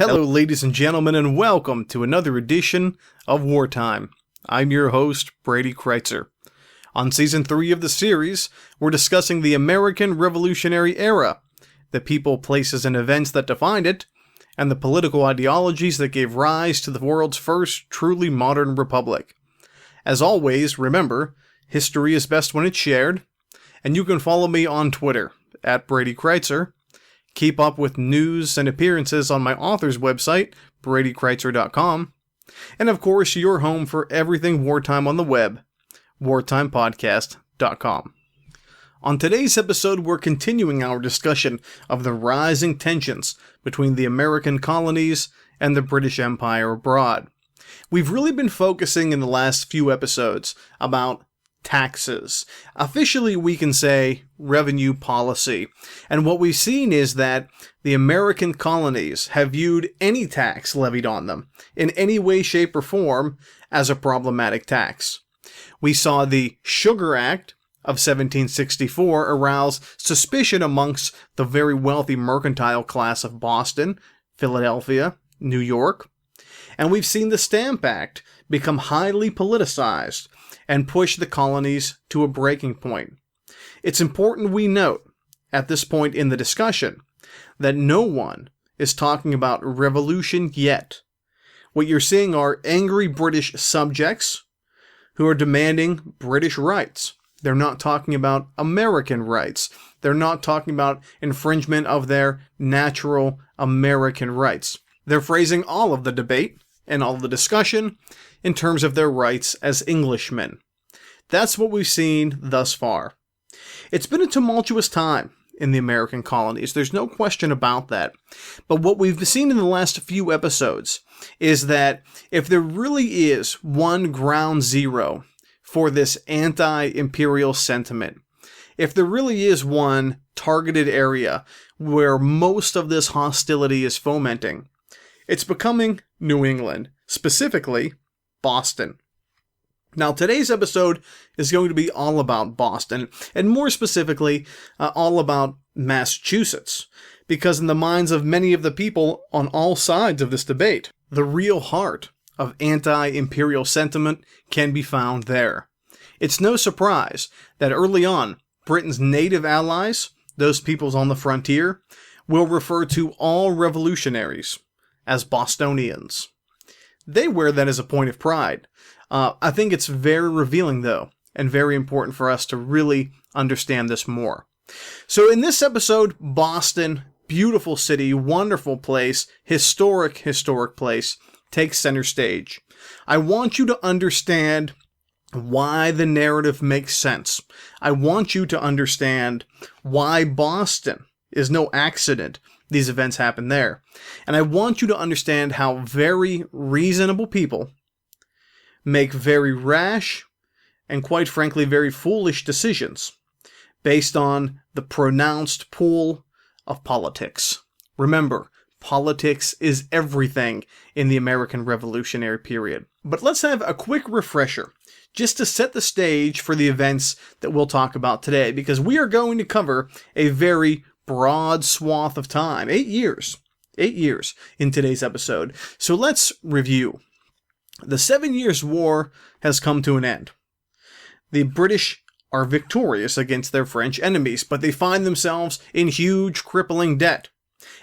Hello, ladies and gentlemen, and welcome to another edition of Wartime. I'm your host, Brady Kreitzer. On Season 3 of the series, we're discussing the American Revolutionary Era, the people, places, and events that defined it, and the political ideologies that gave rise to the world's first truly modern republic. As always, remember, history is best when it's shared, and you can follow me on Twitter, @Brady Kreitzer. Keep up with news and appearances on my author's website, bradykreitzer.com. And of course, your home for everything wartime on the web, wartimepodcast.com. On today's episode, we're continuing our discussion of the rising tensions between the American colonies and the British Empire abroad. We've really been focusing in the last few episodes about taxes. Officially, we can say revenue policy. And what we've seen is that the American colonies have viewed any tax levied on them, in any way, shape, or form, as a problematic tax. We saw the Sugar Act of 1764 arouse suspicion amongst the very wealthy mercantile class of Boston, Philadelphia, New York. And we've seen the Stamp Act become highly politicized and push the colonies to a breaking point. It's important we note, at this point in the discussion, that no one is talking about revolution yet. What you're seeing are angry British subjects who are demanding British rights. They're not talking about American rights. They're not talking about infringement of their natural American rights. They're phrasing all of the debate and all of the discussion in terms of their rights as Englishmen. That's what we've seen thus far. It's been a tumultuous time in the American colonies. There's no question about that. But what we've seen in the last few episodes is that if there really is one ground zero for this anti-imperial sentiment, if there really is one targeted area where most of this hostility is fomenting, it's becoming New England, specifically Boston. Now, today's episode is going to be all about Boston, and more specifically, all about Massachusetts, because in the minds of many of the people on all sides of this debate, the real heart of anti-imperial sentiment can be found there. It's no surprise that early on, Britain's native allies, those peoples on the frontier, will refer to all revolutionaries as Bostonians. They wear that as a point of pride. I think it's very revealing, though, and very important for us to really understand this more. So in this episode, Boston, beautiful city, wonderful place, historic place, takes center stage. I want you to understand why the narrative makes sense. I want you to understand why Boston is no accident. These events happen there. And I want you to understand how very reasonable people make very rash and, quite frankly, very foolish decisions based on the pronounced pull of politics. Remember, politics is everything in the American Revolutionary period. But let's have a quick refresher, just to set the stage for the events that we'll talk about today, because we are going to cover a very broad swath of time, 8 years in today's episode. So let's review. The 7 Years' War has come to an end. The British are victorious against their French enemies, but they find themselves in huge, crippling debt.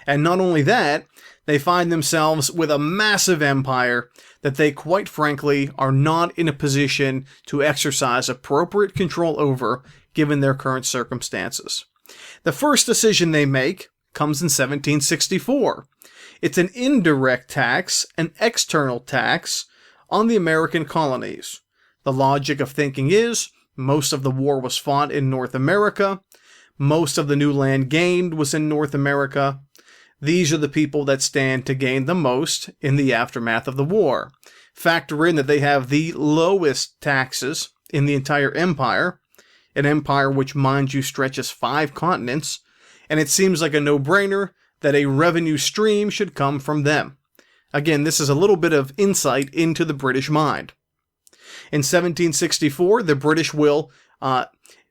And not only that, they find themselves with a massive empire that they, quite frankly, are not in a position to exercise appropriate control over, given their current circumstances. The first decision they make comes in 1764. It's an indirect tax, an external tax, on the American colonies. The logic of thinking is, most of the war was fought in North America, most of the new land gained was in North America. These are the people that stand to gain the most in the aftermath of the war. Factor in that they have the lowest taxes in the entire empire, an empire which, mind you, stretches 5 continents, and it seems like a no-brainer that a revenue stream should come from them. Again, this is a little bit of insight into the British mind. In 1764, the British will,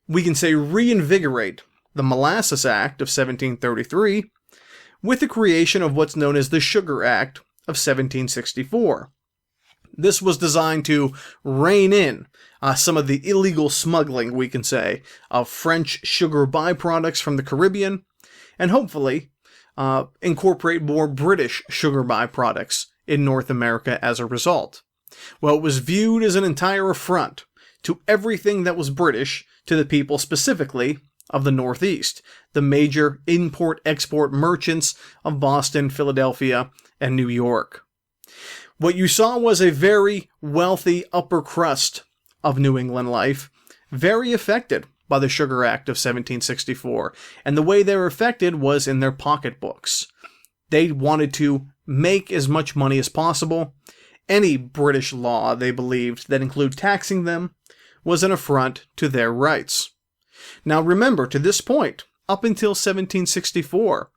we can say, reinvigorate the Molasses Act of 1733, with the creation of what's known as the Sugar Act of 1764. This was designed to rein in some of the illegal smuggling, we can say, of French sugar byproducts from the Caribbean, and hopefully incorporate more British sugar byproducts in North America as a result. Well, it was viewed as an entire affront to everything that was British to the people specifically of the Northeast, the major import-export merchants of Boston, Philadelphia, and New York. What you saw was a very wealthy upper crust of New England life, very affected by the Sugar Act of 1764, and the way they were affected was in their pocketbooks. They wanted to make as much money as possible. Any British law, they believed, that included taxing them was an affront to their rights. Now remember, to this point, up until 1764,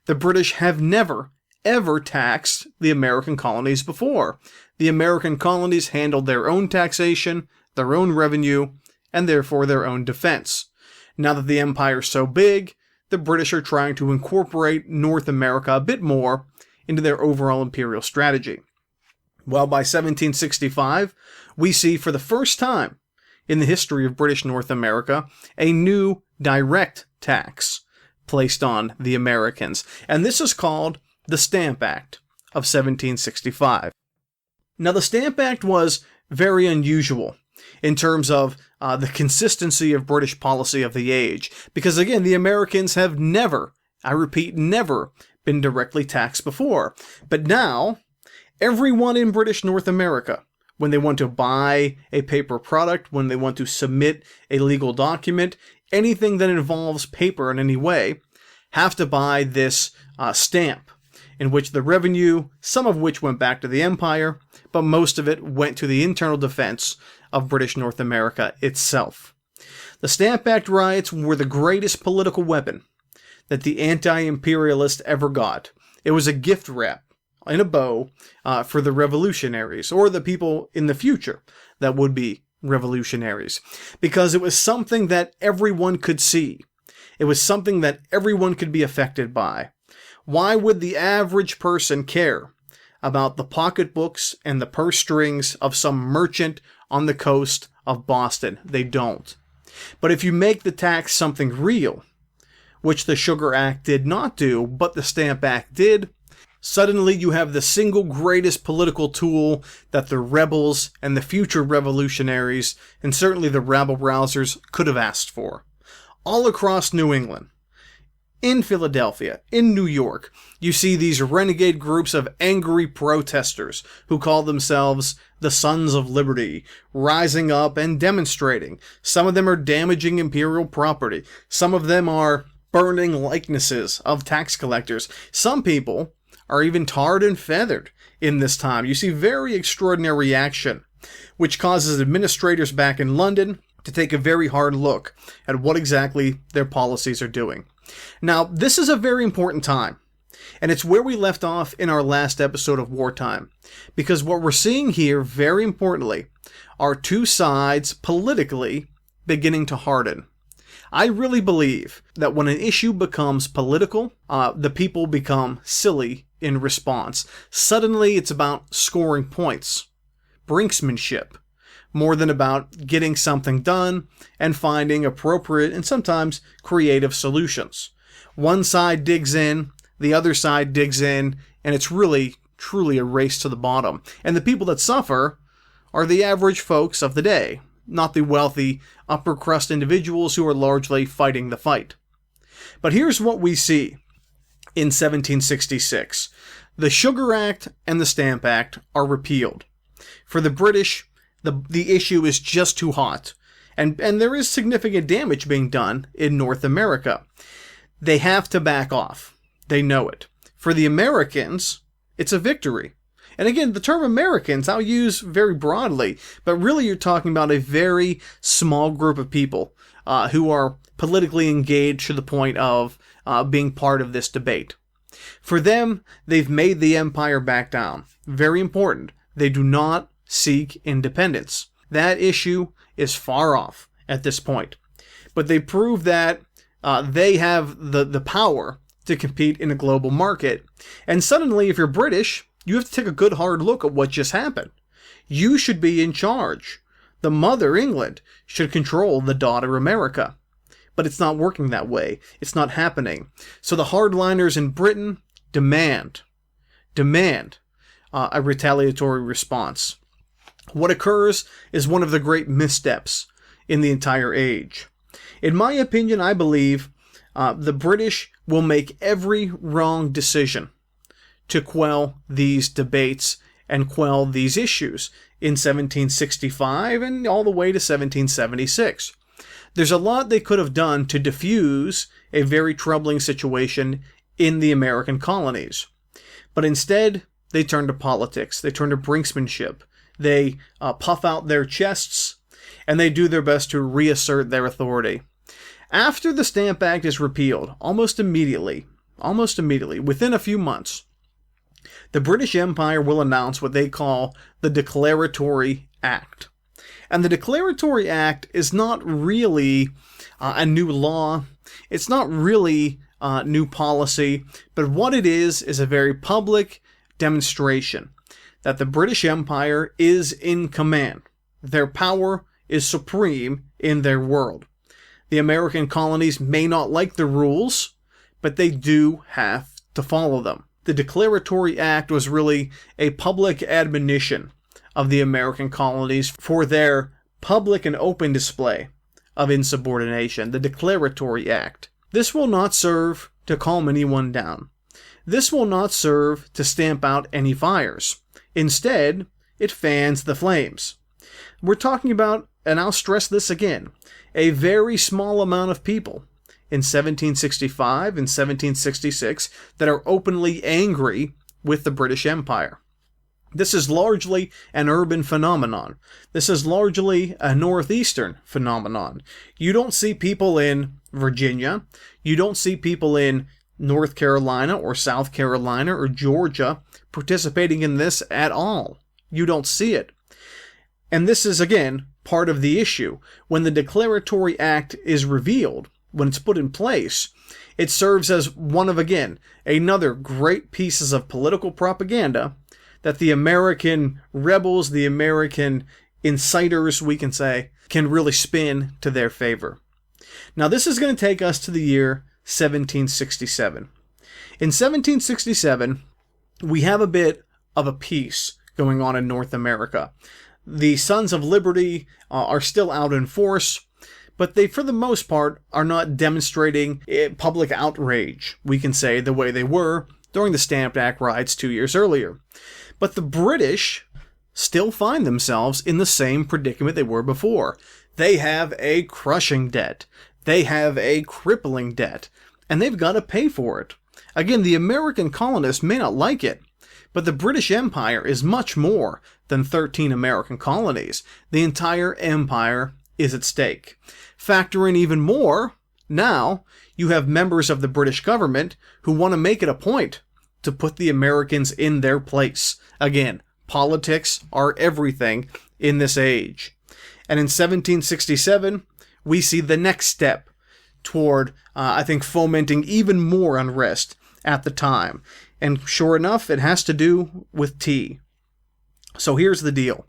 the British have never, ever taxed the American colonies before. The American colonies handled their own taxation, their own revenue, and therefore their own defense. Now that the empire's so big, the British are trying to incorporate North America a bit more into their overall imperial strategy. Well, by 1765, we see for the first time in the history of British North America a new direct tax placed on the Americans, and this is called the Stamp Act of 1765. Now, the Stamp Act was very unusual in terms of the consistency of British policy of the age, because again, the Americans have never, I repeat, never been directly taxed before. But now, everyone in British North America, when they want to buy a paper product, when they want to submit a legal document, anything that involves paper in any way, have to buy this stamp, in which the revenue, some of which went back to the empire, but most of it went to the internal defense of British North America itself. The Stamp Act riots were the greatest political weapon that the anti-imperialist ever got. It was a gift wrap in a bow for the revolutionaries, or the people in the future that would be revolutionaries, because it was something that everyone could see. It was something that everyone could be affected by. Why would the average person care about the pocketbooks and the purse strings of some merchant on the coast of Boston? They don't. But if you make the tax something real, which the Sugar Act did not do, but the Stamp Act did, suddenly you have the single greatest political tool that the rebels and the future revolutionaries, and certainly the rabble-rousers, could have asked for. All across New England, in Philadelphia, in New York, you see these renegade groups of angry protesters who call themselves the Sons of Liberty, rising up and demonstrating. Some of them are damaging imperial property. Some of them are burning likenesses of tax collectors. Some people are even tarred and feathered in this time. You see very extraordinary action, which causes administrators back in London to take a very hard look at what exactly their policies are doing. Now, this is a very important time, and it's where we left off in our last episode of Wartime, because what we're seeing here, very importantly, are two sides politically beginning to harden. I really believe that when an issue becomes political, the people become silly in response. Suddenly, it's about scoring points, brinksmanship, more than about getting something done and finding appropriate and sometimes creative solutions. One side digs in, the other side digs in, and it's really, truly a race to the bottom. And the people that suffer are the average folks of the day, not the wealthy, upper crust individuals who are largely fighting the fight. But here's what we see in 1766. The Sugar Act and the Stamp Act are repealed. For the British, the issue is just too hot, and there is significant damage being done in North America. They have to back off. They know it. For the Americans, it's a victory. And again, the term Americans I'll use very broadly, but really you're talking about a very small group of people who are politically engaged to the point of being part of this debate. For them, they've made the empire back down. Very important. They do not seek independence. That issue is far off at this point. But they prove that they have the power to compete in a global market. And suddenly, if you're British, you have to take a good hard look at what just happened. You should be in charge. The mother, England, should control the daughter, America. But it's not working that way. It's not happening. So the hardliners in Britain demand a retaliatory response. What occurs is one of the great missteps in the entire age. In my opinion, I believe the British will make every wrong decision to quell these debates and quell these issues in 1765 and all the way to 1776. There's a lot they could have done to diffuse a very troubling situation in the American colonies. But instead, they turn to politics. They turn to brinksmanship. They puff out their chests, and they do their best to reassert their authority. After the Stamp Act is repealed, almost immediately, within a few months, the British Empire will announce what they call the Declaratory Act. And the Declaratory Act is not really a new law. It's not really new policy. But what it is a very public demonstration that the British Empire is in command. Their power is supreme in their world. The American colonies may not like the rules, but they do have to follow them. The Declaratory Act was really a public admonition of the American colonies for their public and open display of insubordination. The Declaratory Act. This will not serve to calm anyone down. This will not serve to stamp out any fires. Instead, it fans the flames. We're talking about, and I'll stress this again, a very small amount of people in 1765 and 1766 that are openly angry with the British Empire. This is largely an urban phenomenon. This is largely a northeastern phenomenon. You don't see people in Virginia. You don't see people in North Carolina or South Carolina or Georgia participating in this at all. You don't see it. And this is, again, part of the issue. When the Declaratory Act is revealed, when it's put in place, it serves as one of, again, another great pieces of political propaganda that the American rebels, the American inciters, we can say, can really spin to their favor. Now, this is going to take us to the year 1767. In 1767, we have a bit of a peace going on in North America. The Sons of Liberty are still out in force, but they, for the most part, are not demonstrating public outrage, we can say, the way they were during the Stamp Act riots 2 years earlier. But the British still find themselves in the same predicament they were before. They have a crushing debt. They have a crippling debt. And they've got to pay for it. Again, the American colonists may not like it, but the British Empire is much more than 13 American colonies. The entire empire is at stake. Factor in even more, now you have members of the British government who want to make it a point to put the Americans in their place. Again, politics are everything in this age. And in 1767, we see the next step toward, I think, fomenting even more unrest at the time. And sure enough, it has to do with tea. So here's the deal.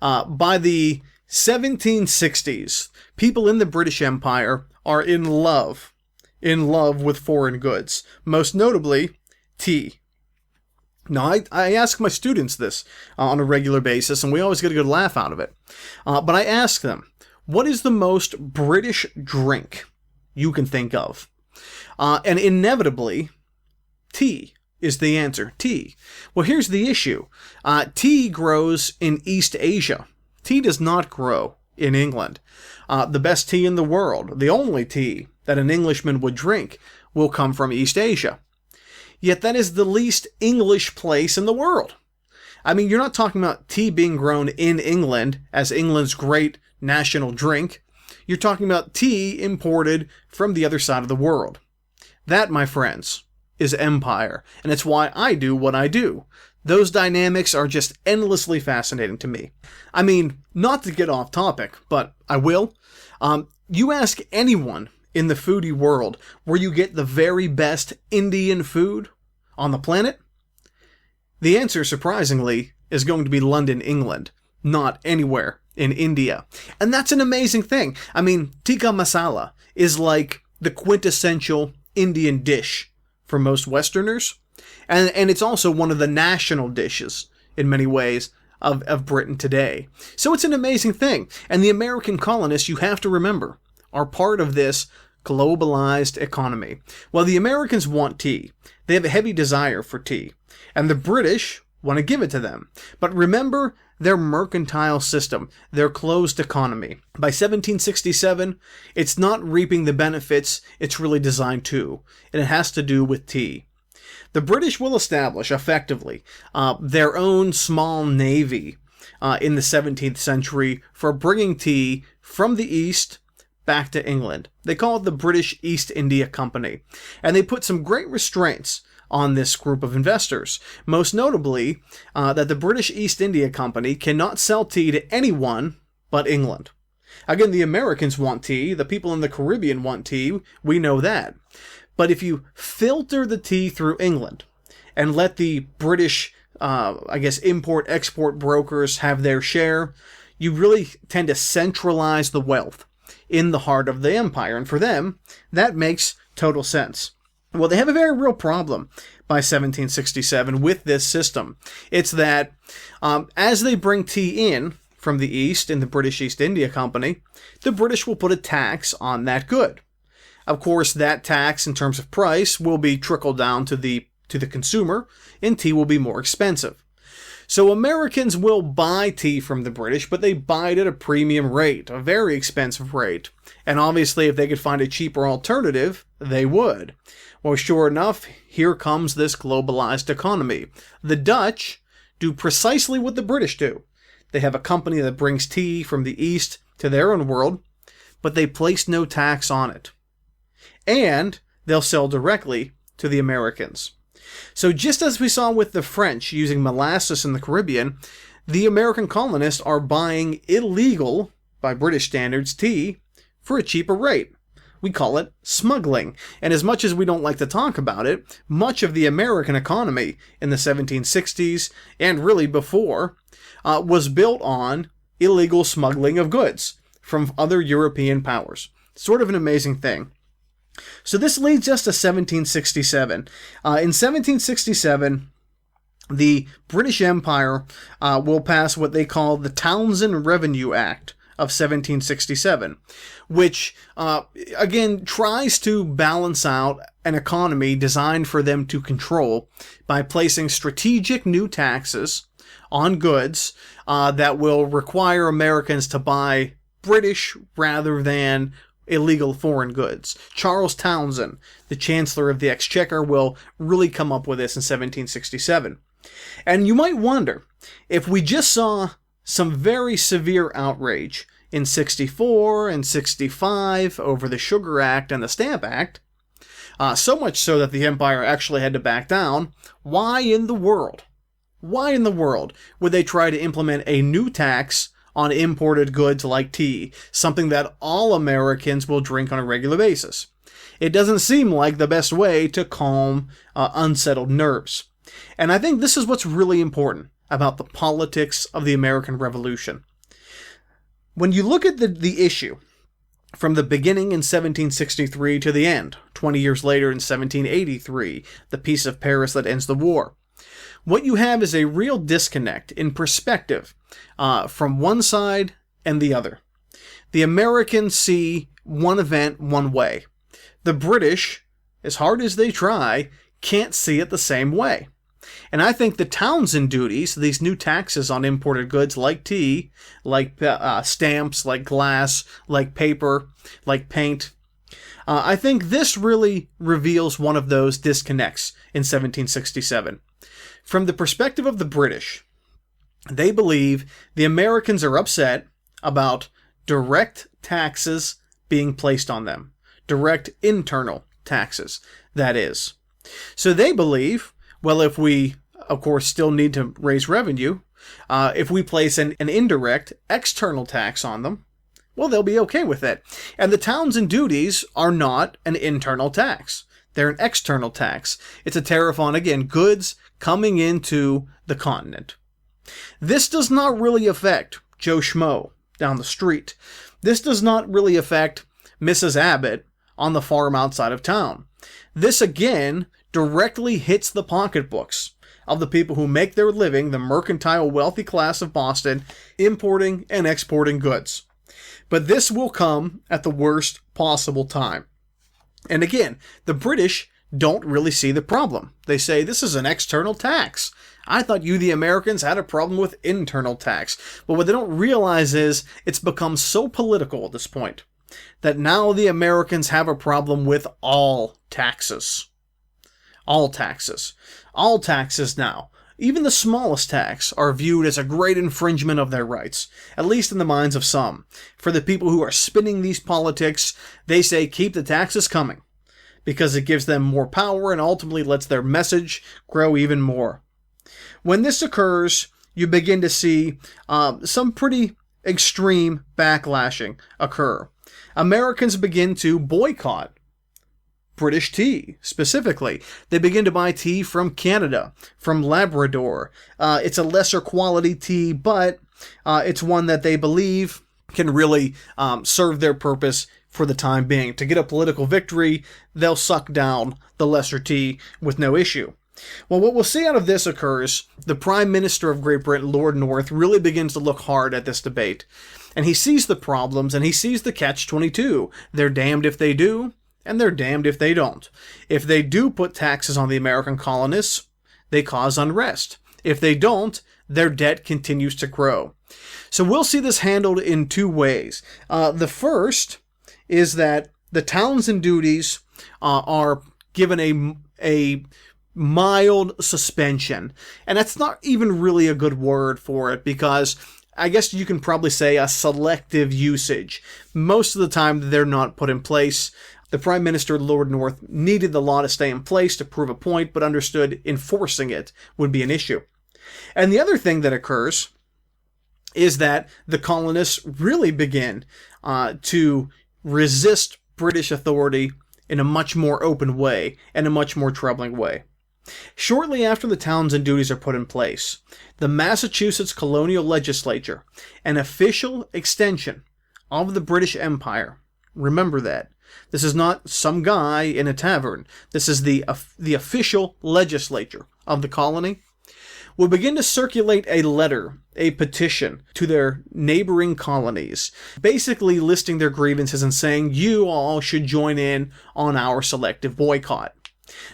By the 1760s, people in the British Empire are in love with foreign goods, most notably tea. Now, I ask my students this on a regular basis, and we always get a good laugh out of it. But I ask them, what is the most British drink you can think of? And inevitably, tea is the answer. Tea. Well, here's the issue. Tea grows in East Asia. Tea does not grow in England. The best tea in the world, the only tea that an Englishman would drink, will come from East Asia. Yet that is the least English place in the world. I mean, you're not talking about tea being grown in England as England's great national drink. You're talking about tea imported from the other side of the world. That, my friends, is empire, and it's why I do what I do. Those dynamics are just endlessly fascinating to me. I mean, not to get off topic, but I will. You ask anyone in the foodie world where you get the very best Indian food on the planet? The answer, surprisingly, is going to be London, England, not anywhere in India. And that's an amazing thing. I mean, tikka masala is like the quintessential Indian dish for most Westerners. And it's also one of the national dishes, in many ways, of Britain today. So it's an amazing thing. And the American colonists, you have to remember, are part of this globalized economy. While the Americans want tea, they have a heavy desire for tea. And the British want to give it to them. But remember their mercantile system, their closed economy. By 1767, it's not reaping the benefits it's really designed to, and it has to do with tea. The British will establish, effectively, their own small navy in the 17th century for bringing tea from the East back to England. They call it the British East India Company, and they put some great restraints on this group of investors. Most notably, that the British East India Company cannot sell tea to anyone but England. Again, the Americans want tea, the people in the Caribbean want tea, we know that. But if you filter the tea through England and let the British, import-export brokers have their share, you really tend to centralize the wealth in the heart of the empire. And for them, that makes total sense. Well, they have a very real problem by 1767 with this system. It's that as they bring tea in from the East in the British East India Company, the British will put a tax on that good. Of course, that tax in terms of price will be trickled down to the consumer, and tea will be more expensive. So Americans will buy tea from the British, but they buy it at a premium rate, a very expensive rate. And obviously, if they could find a cheaper alternative, they would. Well, sure enough, here comes this globalized economy. The Dutch do precisely what the British do. They have a company that brings tea from the East to their own world, but they place no tax on it. And they'll sell directly to the Americans. So just as we saw with the French using molasses in the Caribbean, the American colonists are buying illegal, by British standards, tea for a cheaper rate. We call it smuggling. And as much as we don't like to talk about it, much of the American economy in the 1760s, and really before, was built on illegal smuggling of goods from other European powers. Sort of an amazing thing. So this leads us to 1767. In 1767, the British Empire will pass what they call the Townshend Revenue Act of 1767, which, again, tries to balance out an economy designed for them to control by placing strategic new taxes on goods that will require Americans to buy British rather than illegal foreign goods. Charles Townshend, the Chancellor of the Exchequer, will really come up with this in 1767. And you might wonder, if we just saw some very severe outrage in 64 and 65 over the Sugar Act and the Stamp Act, so much so that the empire actually had to back down, why in the world would they try to implement a new tax on imported goods like tea, something that all Americans will drink on a regular basis? It doesn't seem like the best way to calm unsettled nerves. And I think this is what's really important about the politics of the American Revolution. When you look at the issue from the beginning in 1763 to the end, 20 years later in 1783, the Peace of Paris that ends the war, what you have is a real disconnect in perspective from one side and the other. The Americans see one event one way. The British, as hard as they try, can't see it the same way. And I think the Townshend duties, these new taxes on imported goods like tea, like stamps, like glass, like paper, like paint, I think this really reveals one of those disconnects in 1767. From the perspective of the British, they believe the Americans are upset about direct taxes being placed on them. Direct internal taxes, that is. So they believe, well, if we, of course, still need to raise revenue, if we place an indirect external tax on them, well, they'll be okay with it. And the Townshend duties are not an internal tax. They're an external tax. It's a tariff on, again, goods coming into the continent. This does not really affect Joe Schmo down the street. This does not really affect Mrs. Abbott on the farm outside of town. This, again, directly hits the pocketbooks of the people who make their living, the mercantile wealthy class of Boston, importing and exporting goods. But this will come at the worst possible time. And again, the British don't really see the problem. They say, this is an external tax. I thought you, the Americans, had a problem with internal tax. But what they don't realize is it's become so political at this point that now the Americans have a problem with all taxes. All taxes. All taxes now, even the smallest tax, are viewed as a great infringement of their rights, at least in the minds of some. For the people who are spinning these politics, they say keep the taxes coming, because it gives them more power and ultimately lets their message grow even more. When this occurs, you begin to see some pretty extreme backlashing occur. Americans begin to boycott British tea, specifically. They begin to buy tea from Canada, from Labrador. It's a lesser quality tea, but it's one that they believe can really serve their purpose for the time being. To get a political victory, they'll suck down the lesser tea with no issue. Well, what we'll see out of this occurs, the Prime Minister of Great Britain, Lord North, really begins to look hard at this debate. And he sees the problems, and he sees the catch-22. They're damned if they do, and they're damned if they don't. If they do put taxes on the American colonists, they cause unrest. If they don't, their debt continues to grow. So we'll see this handled in two ways. The first is that the Townshend duties are given a mild suspension. And that's not even really a good word for it, because I guess you can probably say a selective usage. Most of the time, they're not put in place. The Prime Minister, Lord North, needed the law to stay in place to prove a point, but understood enforcing it would be an issue. And the other thing that occurs is that the colonists really begin to resist British authority in a much more open way and a much more troubling way. Shortly after the Townshend duties are put in place, the Massachusetts colonial legislature, an official extension of the British Empire, remember that, this is not some guy in a tavern, this is the official legislature of the colony, will begin to circulate a letter, a petition, to their neighboring colonies, basically listing their grievances and saying, you all should join in on our selective boycott.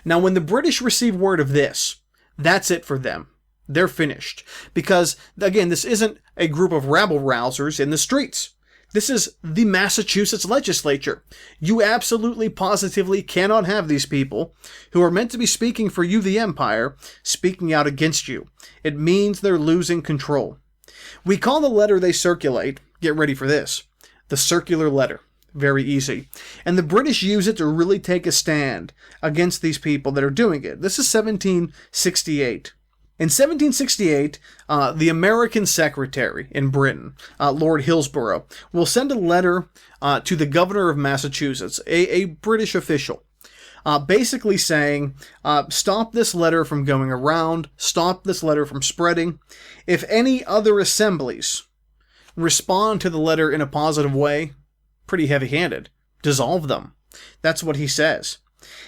Now, when the British receive word of this, that's it for them. They're finished. Because, again, this isn't a group of rabble-rousers in the streets. This is the Massachusetts legislature. You absolutely, positively cannot have these people, who are meant to be speaking for you, the empire, speaking out against you. It means they're losing control. We call the letter they circulate, get ready for this, the circular letter. Very easy. And the British use it to really take a stand against these people that are doing it. This is 1768. In 1768, the American Secretary in Britain, Lord Hillsborough, will send a letter to the governor of Massachusetts, a British official, basically saying, stop this letter from going around, stop this letter from spreading. If any other assemblies respond to the letter in a positive way, pretty heavy-handed, dissolve them. That's what he says.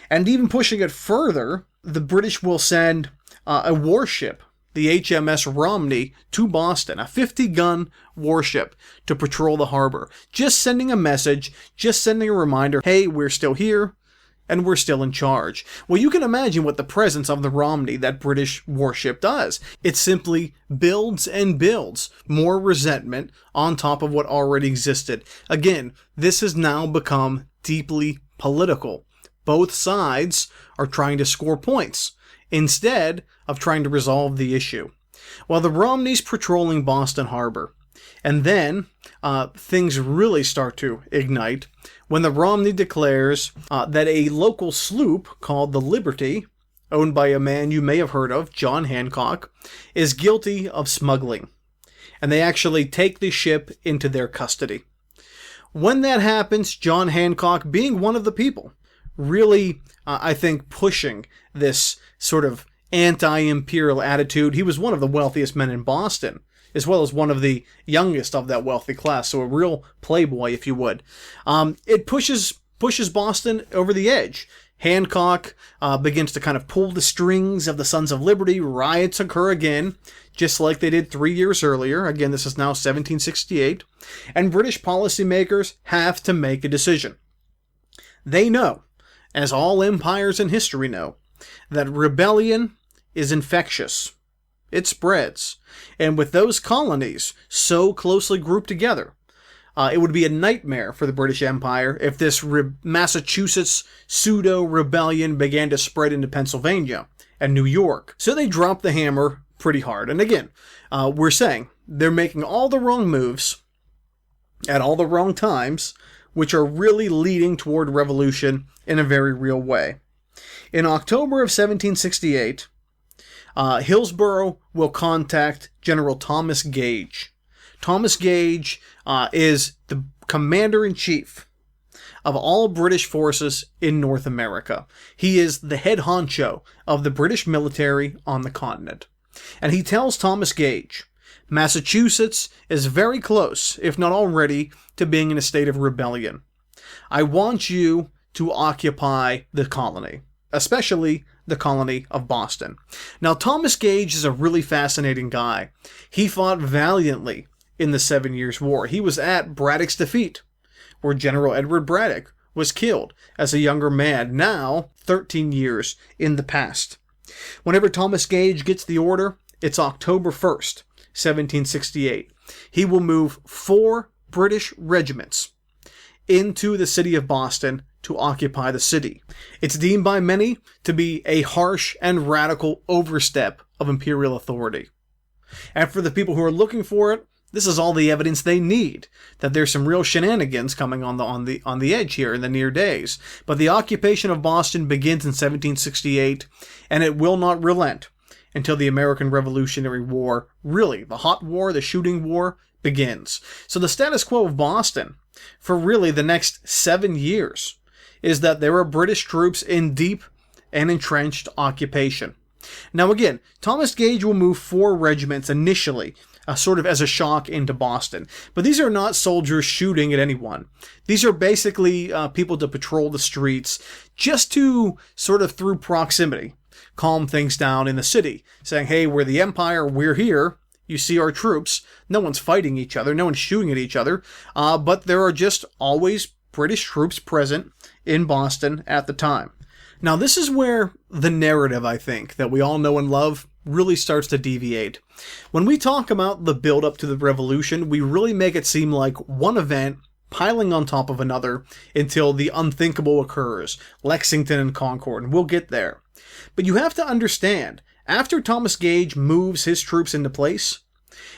And even pushing it further, the British will send a warship, the HMS Romney, to Boston, a 50-gun warship to patrol the harbor. Just sending a message, just sending a reminder, hey, we're still here, and we're still in charge. Well, you can imagine what the presence of the Romney, that British warship, does. It simply builds and builds more resentment on top of what already existed. Again, this has now become deeply political. Both sides are trying to score points, instead of trying to resolve the issue. While the Romney's patrolling Boston Harbor, and then things really start to ignite when the Romney declares that a local sloop called the Liberty, owned by a man you may have heard of, John Hancock, is guilty of smuggling. And they actually take the ship into their custody. When that happens, John Hancock, being one of the people, really, I think, pushing this sort of anti-imperial attitude. He was one of the wealthiest men in Boston, as well as one of the youngest of that wealthy class, so a real playboy, if you would. It pushes Boston over the edge. Hancock begins to kind of pull the strings of the Sons of Liberty. Riots occur again, just like they did 3 years earlier. Again, this is now 1768. And British policymakers have to make a decision. They know, as all empires in history know, that rebellion is infectious. It spreads. And with those colonies so closely grouped together, it would be a nightmare for the British Empire if this Massachusetts pseudo-rebellion began to spread into Pennsylvania and New York. So they dropped the hammer pretty hard. And again, we're saying they're making all the wrong moves at all the wrong times, which are really leading toward revolution in a very real way. In October of 1768, Hillsborough will contact General Thomas Gage. Thomas Gage is the commander-in-chief of all British forces in North America. He is the head honcho of the British military on the continent. And he tells Thomas Gage, Massachusetts is very close, if not already, to being in a state of rebellion. I want you to occupy the colony, especially the colony of Boston. Now, Thomas Gage is a really fascinating guy. He fought valiantly in the 7 Years' War. He was at Braddock's Defeat, where General Edward Braddock was killed as a younger man, now 13 years in the past. Whenever Thomas Gage gets the order, it's October 1st, 1768. He will move 4 British regiments into the city of Boston to occupy the city. It's deemed by many to be a harsh and radical overstep of imperial authority. And for the people who are looking for it, this is all the evidence they need that there's some real shenanigans coming on the edge here in the near days. But the occupation of Boston begins in 1768, and it will not relent until the American Revolutionary War, really the hot war, the shooting war, begins. So the status quo of Boston for really the next 7 years is that there are British troops in deep and entrenched occupation. Now again, Thomas Gage will move 4 regiments initially, sort of as a shock into Boston. But these are not soldiers shooting at anyone. These are basically people to patrol the streets, just to sort of, through proximity, calm things down in the city, saying, hey, we're the Empire, we're here, you see our troops, no one's fighting each other, no one's shooting at each other, but there are just always British troops present in Boston at the time. Now, this is where the narrative, I think, that we all know and love really starts to deviate. When we talk about the build-up to the revolution, we really make it seem like one event piling on top of another until the unthinkable occurs, Lexington and Concord, and we'll get there. But you have to understand, after Thomas Gage moves his troops into place,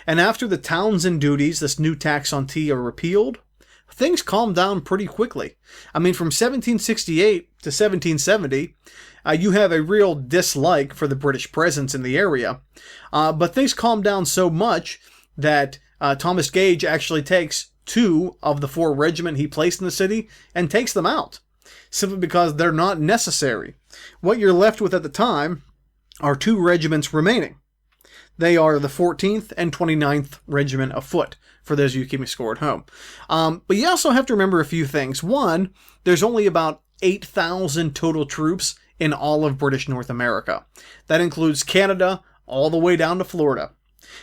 and after the Townshend duties, this new tax on tea, are repealed, things calm down pretty quickly. I mean, from 1768 to 1770, you have a real dislike for the British presence in the area, but things calm down so much that Thomas Gage actually takes 2 of the 4 regiment he placed in the city and takes them out, simply because they're not necessary. What you're left with at the time are 2 regiments remaining. They are the 14th and 29th Regiment of Foot, for those of you keeping score at home. But you also have to remember a few things. One, there's only about 8,000 total troops in all of British North America. That includes Canada all the way down to Florida.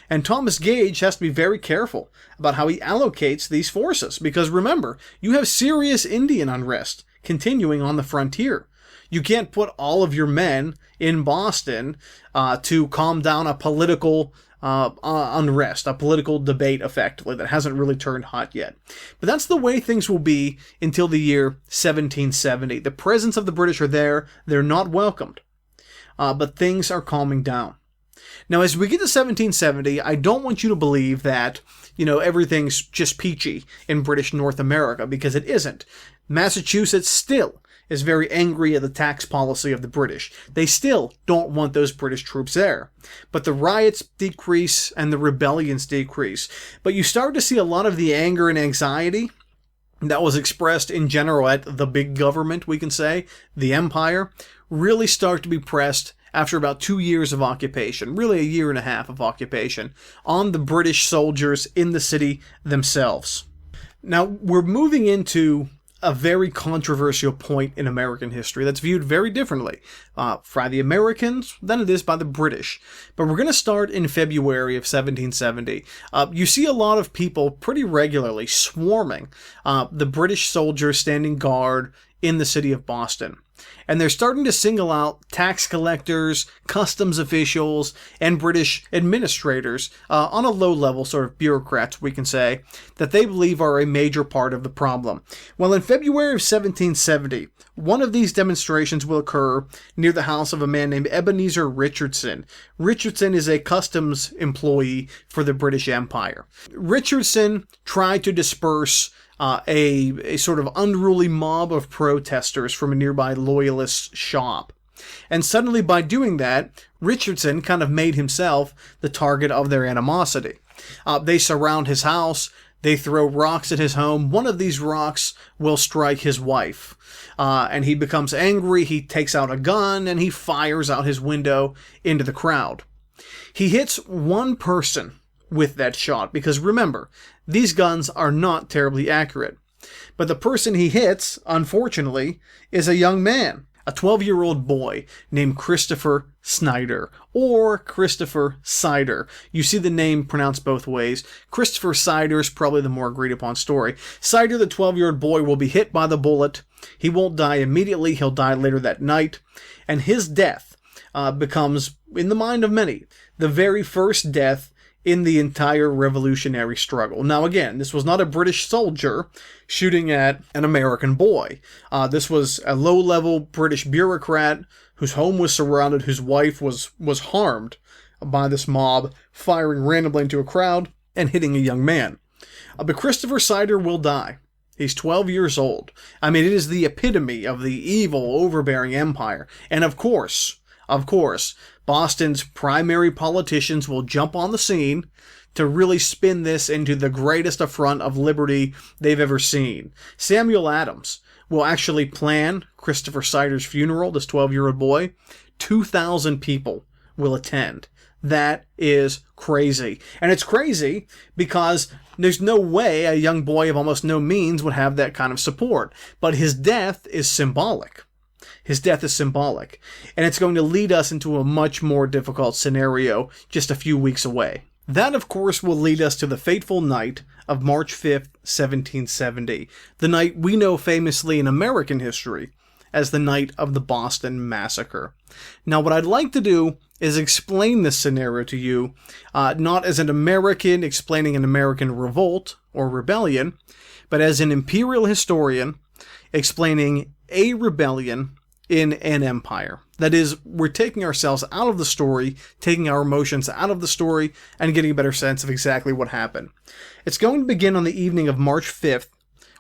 And Thomas Gage has to be very careful about how he allocates these forces, because remember, you have serious Indian unrest continuing on the frontier. You can't put all of your men in Boston to calm down a political unrest, a political debate, effectively, that hasn't really turned hot yet. But that's the way things will be until the year 1770. The presence of the British are there. They're not welcomed. But things are calming down. Now, as we get to 1770, I don't want you to believe that, everything's just peachy in British North America, because it isn't. Massachusetts still is very angry at the tax policy of the British. They still don't want those British troops there. But the riots decrease and the rebellions decrease. But you start to see a lot of the anger and anxiety that was expressed in general at the big government, we can say, the empire, really started to be pressed after about 2 years of occupation, really a year and a half of occupation, on the British soldiers in the city themselves. Now, we're moving into a very controversial point in American history that's viewed very differently by the Americans than it is by the British. But we're going to start in February of 1770. You see a lot of people pretty regularly swarming the British soldiers standing guard in the city of Boston. And they're starting to single out tax collectors, customs officials, and British administrators on a low level, sort of bureaucrats, we can say, that they believe are a major part of the problem. Well, in February of 1770, one of these demonstrations will occur near the house of a man named Ebenezer Richardson. Richardson is a customs employee for the British Empire. Richardson tried to disperse a sort of unruly mob of protesters from a nearby loyalist shop. And suddenly, by doing that, Richardson kind of made himself the target of their animosity. They surround his house. They throw rocks at his home. One of these rocks will strike his wife. And he becomes angry. He takes out a gun and he fires out his window into the crowd. He hits one person with that shot, because remember, these guns are not terribly accurate. But the person he hits, unfortunately, is a young man, a 12-year-old boy named Christopher Snyder, or Christopher Sider. You see the name pronounced both ways. Christopher Sider is probably the more agreed upon story. Sider, the 12-year-old boy, will be hit by the bullet. He won't die immediately. He'll die later that night. And his death becomes, in the mind of many, the very first death in the entire revolutionary struggle. Now again, this was not a British soldier shooting at an American boy. This was a low-level British bureaucrat whose home was surrounded, whose wife was harmed by this mob, firing randomly into a crowd and hitting a young man. But Christopher Sider will die. He's 12 years old. I mean, it is the epitome of the evil, overbearing empire. And of course, Boston's primary politicians will jump on the scene to really spin this into the greatest affront of liberty they've ever seen. Samuel Adams will actually plan Christopher Sider's funeral, this 12-year-old boy. 2,000 people will attend. That is crazy. And it's crazy because there's no way a young boy of almost no means would have that kind of support. But his death is symbolic. His death is symbolic, and it's going to lead us into a much more difficult scenario just a few weeks away. That, of course, will lead us to the fateful night of March 5th, 1770, the night we know famously in American history as the night of the Boston Massacre. Now, what I'd like to do is explain this scenario to you, not as an American explaining an American revolt or rebellion, but as an imperial historian explaining a rebellion in an empire. That is, we're taking ourselves out of the story, taking our emotions out of the story, and getting a better sense of exactly what happened. It's going to begin on the evening of March 5th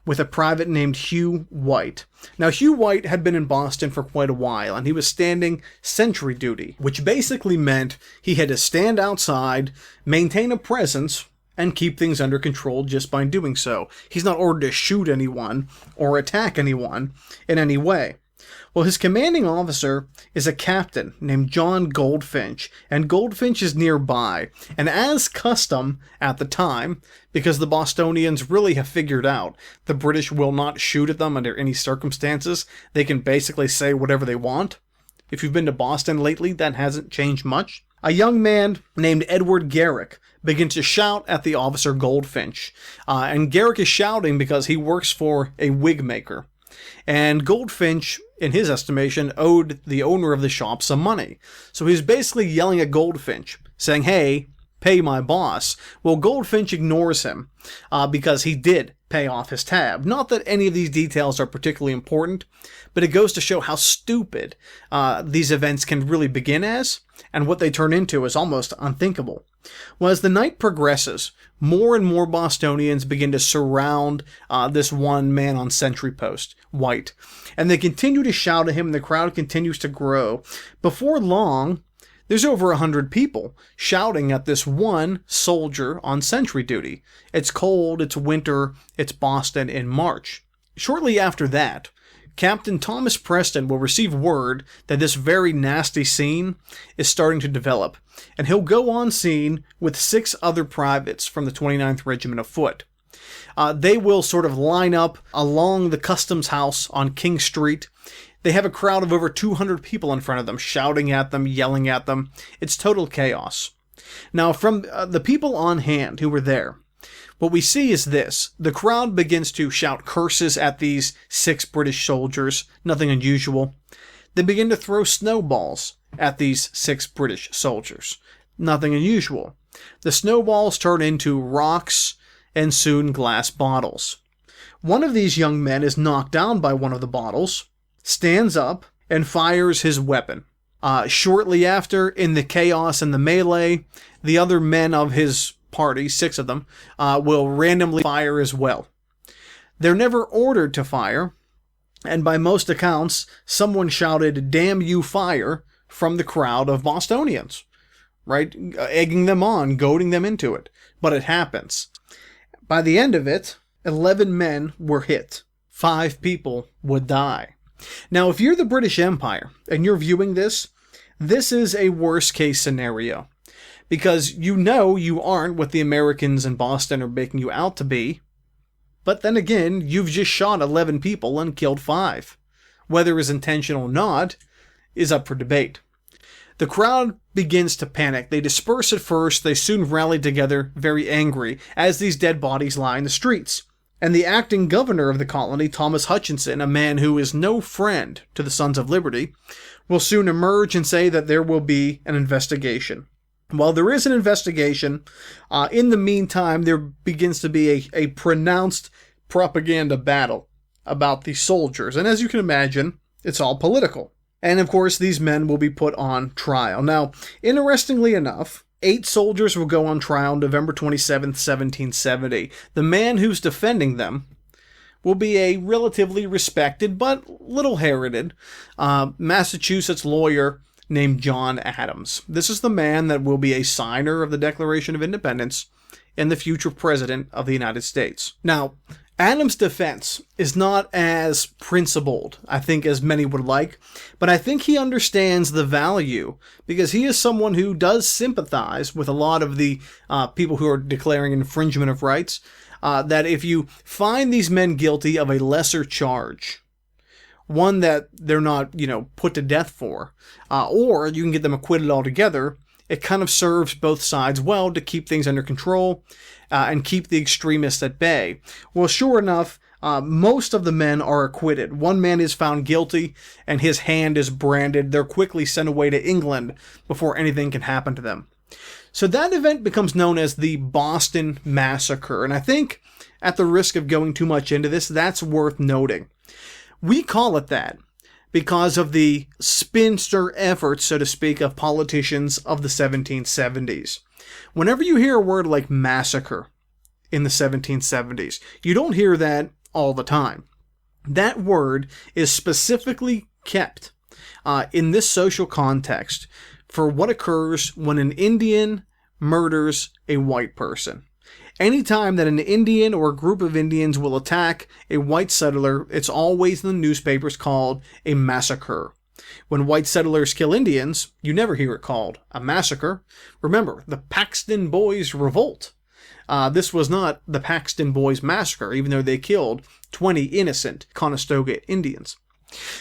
with a private named Hugh White. Now, Hugh White had been in Boston for quite a while, and he was standing sentry duty, which basically meant he had to stand outside, maintain a presence, and keep things under control just by doing so. He's not ordered to shoot anyone or attack anyone in any way. Well, his commanding officer is a captain named John Goldfinch, and Goldfinch is nearby. And as custom at the time, because the Bostonians really have figured out the British will not shoot at them under any circumstances, they can basically say whatever they want. If you've been to Boston lately, that hasn't changed much. A young man named Edward Garrick begins to shout at the officer Goldfinch. And Garrick is shouting because he works for a wig maker. And Goldfinch, in his estimation, owed the owner of the shop some money. So he's basically yelling at Goldfinch, saying, "Hey, pay my boss." Well, Goldfinch ignores him because he did pay off his tab. Not that any of these details are particularly important, but it goes to show how stupid these events can really begin as, and what they turn into is almost unthinkable. Well, as the night progresses, more and more Bostonians begin to surround this one man on sentry post, White, and they continue to shout at him, and the crowd continues to grow. Before long, There's over 100 people shouting at this one soldier on sentry duty. It's cold, it's winter, it's Boston in March. Shortly after that, Captain Thomas Preston will receive word that this very nasty scene is starting to develop, and he'll go on scene with 6 other privates from the 29th Regiment of Foot. They will sort of line up along the customs house on King Street. They have a crowd of over 200 people in front of them, shouting at them, yelling at them. It's total chaos. Now, from the people on hand who were there, what we see is this. The crowd begins to shout curses at these 6 British soldiers, nothing unusual. They begin to throw snowballs at these 6 British soldiers, nothing unusual. The snowballs turn into rocks and soon glass bottles. One of these young men is knocked down by one of the bottles, stands up, and fires his weapon. Shortly after, in the chaos and the melee, the other men of his party, 6 of them, will randomly fire as well. They're never ordered to fire, and by most accounts, someone shouted, "Damn you, fire," from the crowd of Bostonians, right? Egging them on, goading them into it. But it happens. By the end of it, 11 men were hit. 5 people would die. Now, if you're the British Empire and you're viewing this, this is a worst case scenario. Because you know you aren't what the Americans in Boston are making you out to be. But then again, you've just shot 11 people and killed 5. Whether it's intentional or not is up for debate. The crowd begins to panic. They disperse at first. They soon rally together, very angry, as these dead bodies lie in the streets. And the acting governor of the colony, Thomas Hutchinson, a man who is no friend to the Sons of Liberty, will soon emerge and say that there will be an investigation. While there is an investigation, in the meantime, there begins to be a pronounced propaganda battle about the soldiers. And as you can imagine, it's all political. And of course, these men will be put on trial. Now, interestingly enough, 8 soldiers will go on trial November 27th, 1770. The man who's defending them will be a relatively respected but little-herited Massachusetts lawyer named John Adams. This is the man that will be a signer of the Declaration of Independence and the future president of the United States. Now, Adams' defense is not as principled, I think, as many would like, but I think he understands the value because he is someone who does sympathize with a lot of the people who are declaring infringement of rights, that if you find these men guilty of a lesser charge, one that they're not, put to death for, or you can get them acquitted altogether, it kind of serves both sides well to keep things under control and keep the extremists at bay. Well, sure enough, most of the men are acquitted. One man is found guilty, and his hand is branded. They're quickly sent away to England before anything can happen to them. So that event becomes known as the Boston Massacre, and I think, at the risk of going too much into this, that's worth noting. We call it that because of the spinster efforts, so to speak, of politicians of the 1770s. Whenever you hear a word like massacre in the 1770s, you don't hear that all the time. That word is specifically kept in this social context for what occurs when an Indian murders a white person. Anytime that an Indian or a group of Indians will attack a white settler, it's always in the newspapers called a massacre. When white settlers kill Indians, you never hear it called a massacre. Remember, the Paxton Boys Revolt. This was not the Paxton Boys Massacre, even though they killed 20 innocent Conestoga Indians.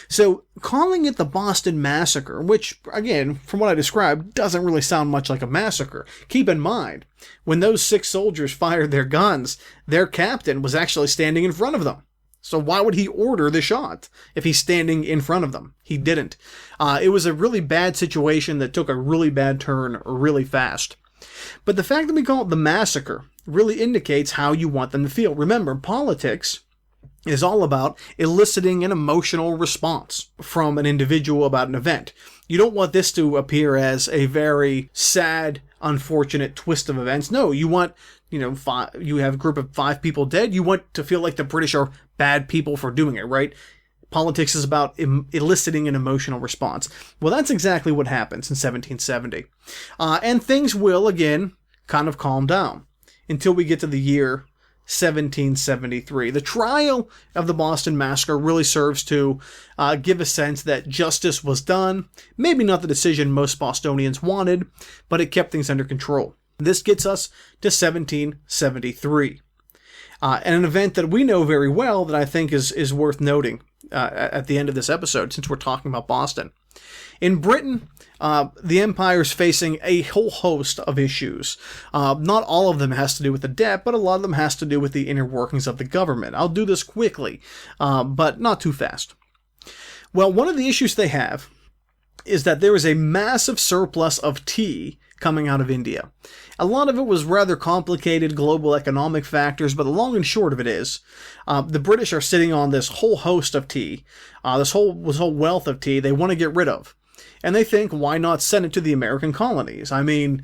So, calling it the Boston Massacre, which, again, from what I described, doesn't really sound much like a massacre. Keep in mind, when those 6 soldiers fired their guns, their captain was actually standing in front of them. So why would he order the shot if he's standing in front of them? He didn't. It was a really bad situation that took a really bad turn really fast. But the fact that we call it the massacre really indicates how you want them to feel. Remember, politics is all about eliciting an emotional response from an individual about an event. You don't want this to appear as a very sad, unfortunate twist of events. No, you want, you have a group of 5 people dead. You want to feel like the British are bad people for doing it, right? Politics is about eliciting an emotional response. Well, that's exactly what happens in 1770. And things will, again, kind of calm down until we get to the year 1773. The trial of the Boston Massacre really serves to give a sense that justice was done. Maybe not the decision most Bostonians wanted, but it kept things under control. This gets us to 1773. And an event that we know very well that I think is worth noting at the end of this episode, since we're talking about Boston. In Britain, the empire is facing a whole host of issues. Not all of them has to do with the debt, but a lot of them has to do with the inner workings of the government. I'll do this quickly, but not too fast. Well, one of the issues they have is that there is a massive surplus of tea coming out of India. A lot of it was rather complicated global economic factors, but the long and short of it is, the British are sitting on this whole host of tea, this whole wealth of tea they want to get rid of. And they think, why not send it to the American colonies? I mean,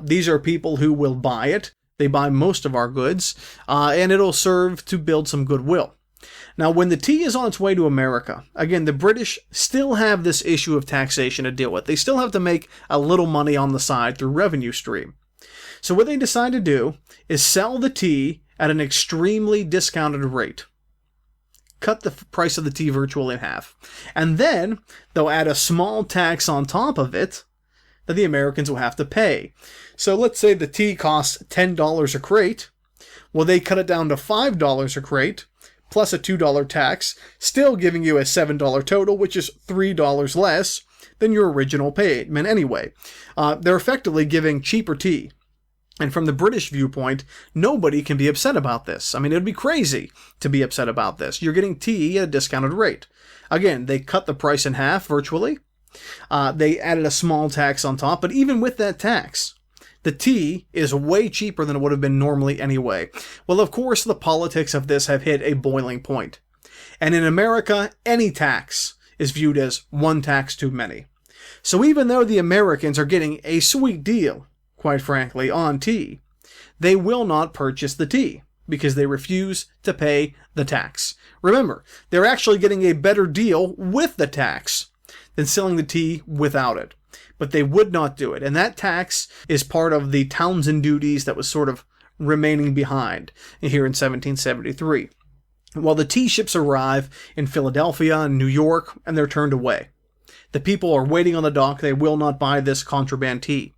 these are people who will buy it. They buy most of our goods, and it'll serve to build some goodwill. Now, when the tea is on its way to America, again, the British still have this issue of taxation to deal with. They still have to make a little money on the side through revenue stream. So what they decide to do is sell the tea at an extremely discounted rate. Cut the price of the tea virtually in half. And then they'll add a small tax on top of it that the Americans will have to pay. So let's say the tea costs $10 a crate. Well, they cut it down to $5 a crate, plus a $2 tax, still giving you a $7 total, which is $3 less than your original payment anyway. They're effectively giving cheaper tea. And from the British viewpoint, nobody can be upset about this. I mean, it would be crazy to be upset about this. You're getting tea at a discounted rate. Again, they cut the price in half virtually. They added a small tax on top, but even with that tax, the tea is way cheaper than it would have been normally anyway. Well, of course, the politics of this have hit a boiling point. And in America, any tax is viewed as one tax too many. So even though the Americans are getting a sweet deal, quite frankly, on tea, they will not purchase the tea because they refuse to pay the tax. Remember, they're actually getting a better deal with the tax than selling the tea without it. But they would not do it. And that tax is part of the Townshend duties that was sort of remaining behind here in 1773. Well, the tea ships arrive in Philadelphia and New York, and they're turned away. The people are waiting on the dock. They will not buy this contraband tea.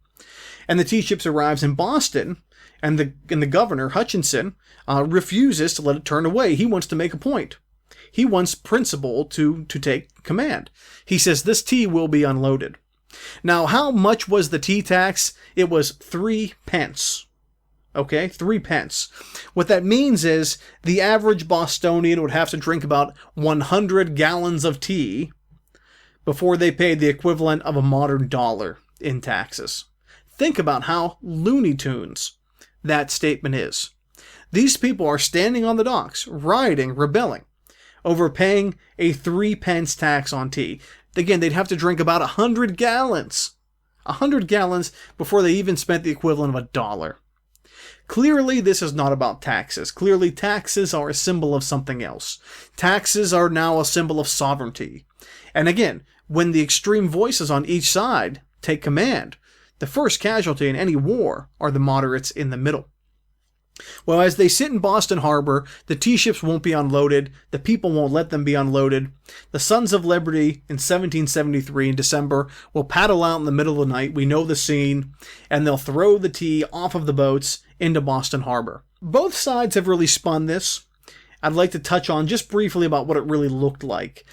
And the tea ships arrives in Boston, and the governor, Hutchinson, refuses to let it turn away. He wants to make a point. He wants principle to take command. He says this tea will be unloaded. Now, how much was the tea tax? It was 3 pence. Okay, 3 pence. What that means is the average Bostonian would have to drink about 100 gallons of tea before they paid the equivalent of a modern dollar in taxes. Think about how Looney Tunes that statement is. These people are standing on the docks, rioting, rebelling, over paying a 3 pence tax on tea. Again, they'd have to drink about 100 gallons. 100 gallons before they even spent the equivalent of a dollar. Clearly, this is not about taxes. Clearly, taxes are a symbol of something else. Taxes are now a symbol of sovereignty. And again, when the extreme voices on each side take command, the first casualty in any war are the moderates in the middle. Well, as they sit in Boston Harbor, the tea ships won't be unloaded. The people won't let them be unloaded. The Sons of Liberty in 1773 in December will paddle out in the middle of the night. We know the scene. And they'll throw the tea off of the boats into Boston Harbor. Both sides have really spun this. I'd like to touch on just briefly about what it really looked like.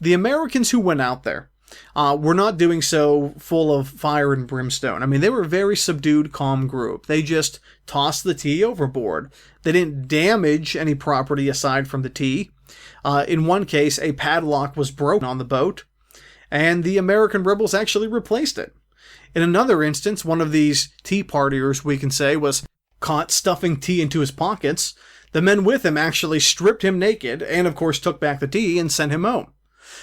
The Americans who went out there were not doing so full of fire and brimstone. I mean, they were a very subdued, calm group. They just tossed the tea overboard. They didn't damage any property aside from the tea. In one case, a padlock was broken on the boat, and the American rebels actually replaced it. In another instance, one of these tea partiers, we can say, was caught stuffing tea into his pockets. The men with him actually stripped him naked and, of course, took back the tea and sent him home.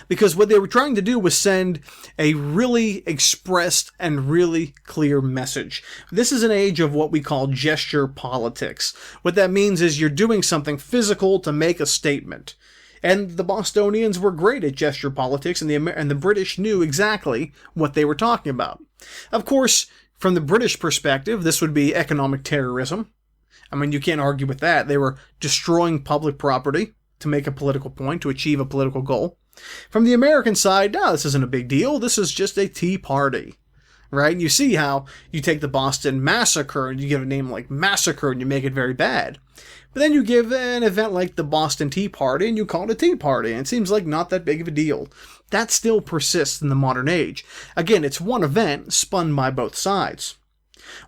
Because what they were trying to do was send a really expressed and really clear message. This is an age of what we call gesture politics. What that means is you're doing something physical to make a statement. And the Bostonians were great at gesture politics, and the British knew exactly what they were talking about. Of course, from the British perspective, this would be economic terrorism. I mean, you can't argue with that. They were destroying public property to make a political point, to achieve a political goal. From the American side, no, this isn't a big deal. This is just a tea party, right? You see how you take the Boston Massacre and you give a name like Massacre and you make it very bad. But then you give an event like the Boston Tea Party and you call it a tea party, and it seems like not that big of a deal. That still persists in the modern age. Again, it's one event spun by both sides.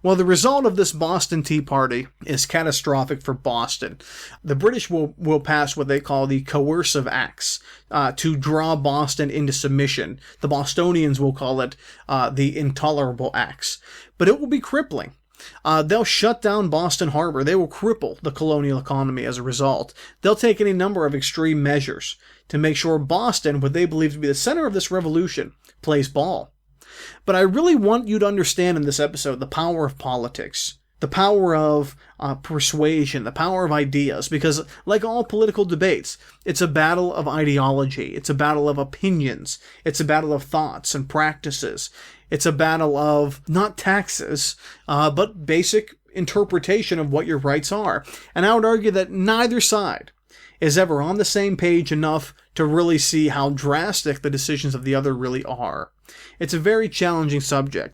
Well, the result of this Boston Tea Party is catastrophic for Boston. The British will pass what they call the coercive acts to draw Boston into submission. The Bostonians will call it the intolerable acts. But it will be crippling. They'll shut down Boston Harbor. They will cripple the colonial economy as a result. They'll take any number of extreme measures to make sure Boston, what they believe to be the center of this revolution, plays ball. But I really want you to understand in this episode the power of politics, the power of persuasion, the power of ideas, because like all political debates, it's a battle of ideology, it's a battle of opinions, it's a battle of thoughts and practices, it's a battle of not taxes, but basic interpretation of what your rights are. And I would argue that neither side is ever on the same page enough to really see how drastic the decisions of the other really are. It's a very challenging subject.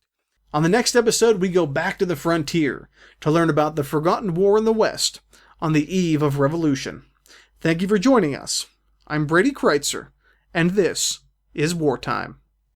On the next episode, we go back to the frontier to learn about the forgotten war in the West on the eve of revolution. Thank you for joining us. I'm Brady Kreitzer, and this is Wartime.